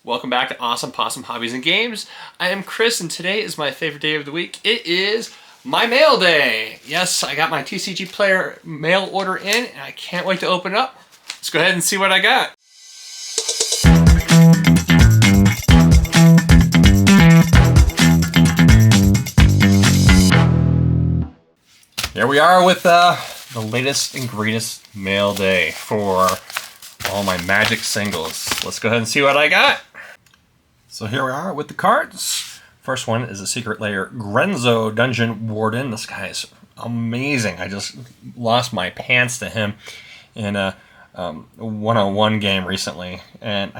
Welcome back to Awesome Possum Hobbies and Games. I am Chris, and today is my favorite day of the week. It is my mail day. Yes, I got my TCG Player mail order in, and I can't wait to open it up. Let's go ahead and see what I got. Here we are with the latest and greatest mail day for all my Magic singles. Let's go ahead and see what I got. So here we are with the cards. First one is a Secret Lair Grenzo Dungeon Warden. This guy is amazing. I just lost my pants to him in a one-on-one game recently. And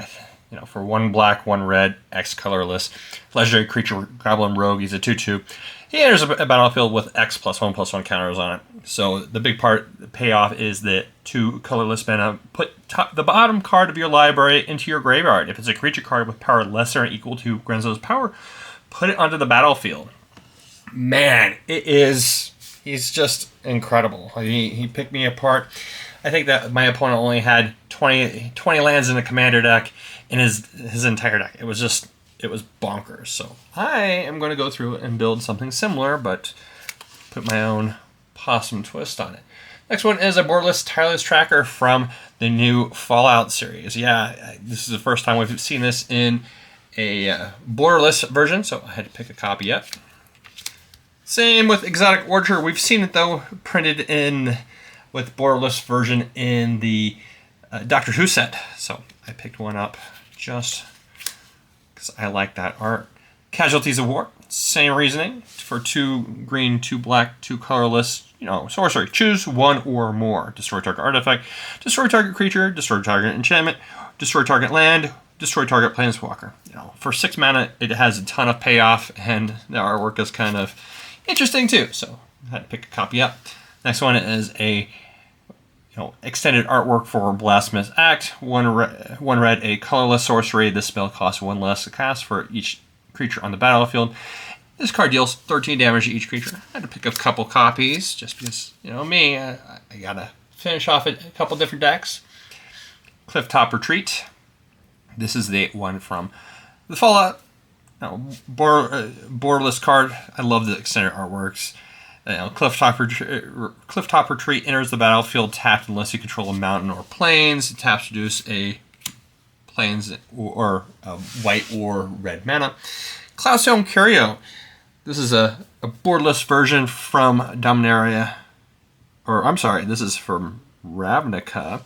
for 1 black, 1 red, X colorless, legendary creature Goblin Rogue. He's a 2/2. He enters a battlefield with X+1/+1 counters on it. So the big part, the payoff, is that 2 colorless mana. Put the bottom card of your library into your graveyard. If it's a creature card with power lesser or equal to Grenzo's power, put it onto the battlefield. Man, he's just incredible. He picked me apart. I think that my opponent only had 20 lands in the commander deck in his entire deck. It was bonkers. So I am going to go through and build something similar, but put my own Possum twist on it. Next one is a borderless tireless tracker from the new Fallout series. Yeah, this is the first time we've seen this in a borderless version, so I had to pick a copy up. Same with Exotic Orchard. We've seen it, though, printed in with borderless version in the Doctor Who set. So I picked one up just because I like that art. Casualties of War, same reasoning. For 2 green, 2 black, 2 colorless, sorcery. Choose 1 or more. Destroy target artifact, destroy target creature, destroy target enchantment, destroy target land, destroy target planeswalker. For 6 mana, it has a ton of payoff, and the artwork is kind of interesting too. So I had to pick a copy up. Next one is a extended artwork for Blasphemous Act. 1 red, a colorless sorcery. This spell costs 1 less to cast for each creature on the battlefield. This card deals 13 damage to each creature. I had to pick up a couple copies just because, me, I gotta finish off a couple different decks. Clifftop Retreat. This is the one from the Fallout borderless card. I love the extended artworks. Clifftop Retreat enters the battlefield tapped unless you control a mountain or plains. It taps to reduce a plains or white or red mana. Cloudstone Curio. This is a borderless version from Dominaria. This is from Ravnica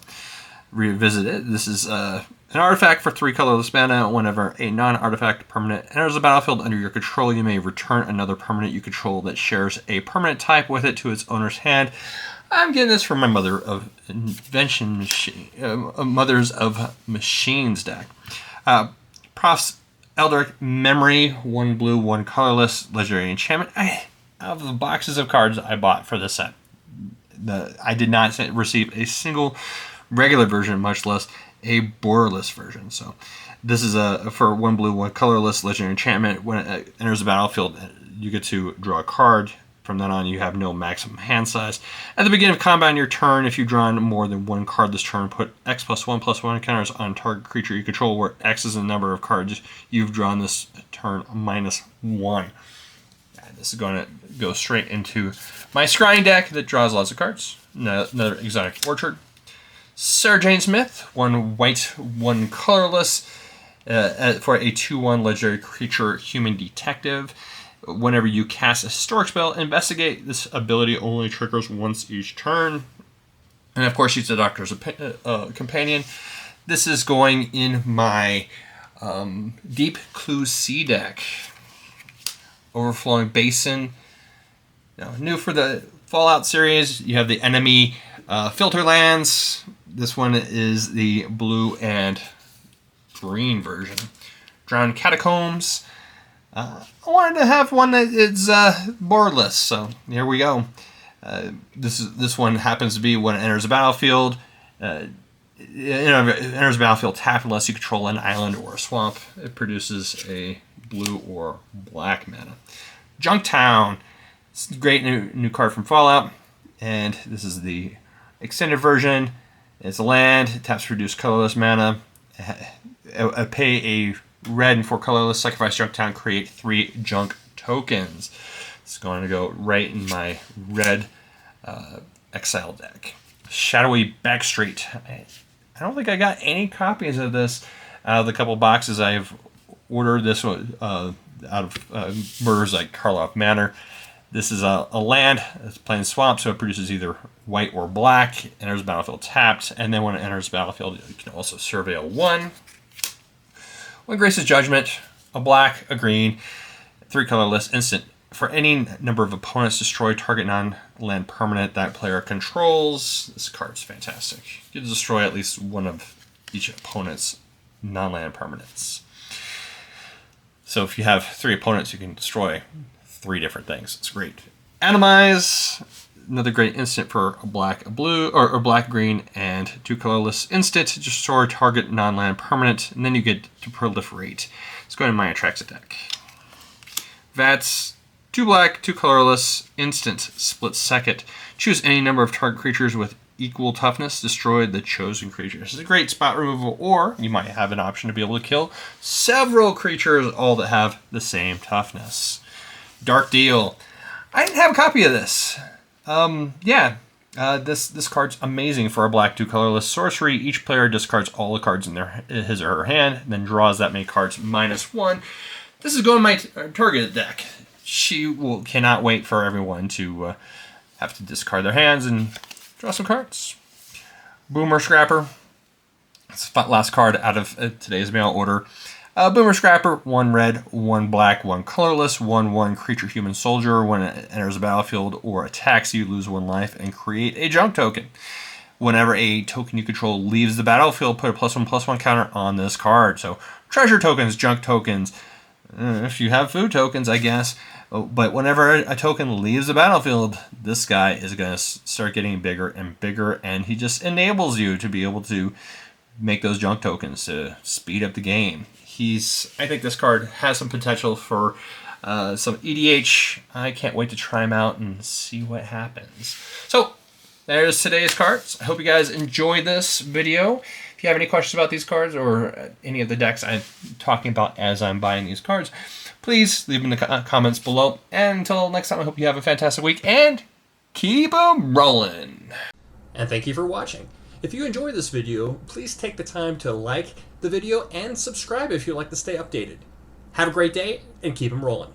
Revisited. This is an artifact for 3 colorless mana. Whenever a non-artifact permanent enters the battlefield under your control, you may return another permanent you control that shares a permanent type with it to its owner's hand. I'm getting this from my Mothers of Machines deck. Prof's Eldritch Memory, 1 blue, 1 colorless, legendary enchantment. Of the boxes of cards I bought for this set, I did not receive a single regular version, much less a borderless version. So this is for 1 blue, 1 colorless, legendary enchantment. When it enters the battlefield, you get to draw a card. From then on, you have no maximum hand size. At the beginning of combat on your turn, if you've drawn more than 1 card this turn, put X+1/+1 counters on target creature you control, where X is the number of cards you've drawn this turn -1. And this is going to go straight into my scrying deck that draws lots of cards. Another Exotic Orchard. Sarah Jane Smith, 1 white, 1 colorless, for a 2/1 legendary creature, Human Detective. Whenever you cast a historic spell, investigate. This ability only triggers once each turn. And of course, she's the Doctor's companion. This is going in my Deep Clue Sea deck. Overflowing Basin. New for the Fallout series, you have the enemy filter lands. This one is the blue and green version. Drowned Catacombs. I wanted to have one that is borderless, so here we go. This one happens to be when it enters the battlefield. It enters the battlefield tapped unless you control an island or a swamp. It produces a blue or black mana. Junktown. It's a great new card from Fallout, and this is the extended version. It's a land. It taps to reduce colorless mana. Pay a red and 4 colorless, sacrifice junk town, create 3 junk tokens. It's going to go right in my red Exile deck. Shadowy Backstreet. I don't think I got any copies of this out of the couple boxes I've ordered. This one out of Murders like Karloff Manor. This is a land. It's playing swamp, so it produces either white or black. Enters battlefield tapped, and then when it enters battlefield, you can also surveil 1. One Grace's Judgment, a black, a green, 3 colorless, instant. For any number of opponents, destroy target non-land permanent that player controls. This card's fantastic. You can destroy at least one of each opponent's non-land permanents. So if you have 3 opponents, you can destroy 3 different things. It's great. Atomize, another great instant for a black, a blue, or black, green, and 2 colorless instant to destroy target non-land permanent, and then you get to proliferate. Let's go into my Atraxa deck. Vats, 2 black, 2 colorless, instant, split second. Choose any number of target creatures with equal toughness, destroy the chosen creature. This is a great spot removal, or you might have an option to be able to kill several creatures, all that have the same toughness. Dark Deal. I didn't have a copy of this. This card's amazing for a black 2 colorless sorcery. Each player discards all the cards in his or her hand, then draws that many cards -1. This is going in my targeted deck. She cannot wait for everyone to have to discard their hands and draw some cards. Boomer Scrapper. It's the last card out of today's mail order. Boomer Scrapper, 1 red, 1 black, 1 colorless, 1/1 creature human soldier. When it enters the battlefield or attacks you, lose 1 life and create a junk token. Whenever a token you control leaves the battlefield, put a +1/+1 counter on this card. So treasure tokens, junk tokens, if you have food tokens, I guess. But whenever a token leaves the battlefield, this guy is going to start getting bigger and bigger, and he just enables you to be able to make those junk tokens to speed up the game. I think this card has some potential for some EDH. I can't wait to try him out and see what happens. So there's today's cards. I hope you guys enjoyed this video. If you have any questions about these cards or any of the decks I'm talking about as I'm buying these cards, please leave them in the comments below. And until next time, I hope you have a fantastic week and keep 'em rolling. And thank you for watching. If you enjoyed this video, please take the time to like the video and subscribe if you'd like to stay updated. Have a great day and keep 'em rolling.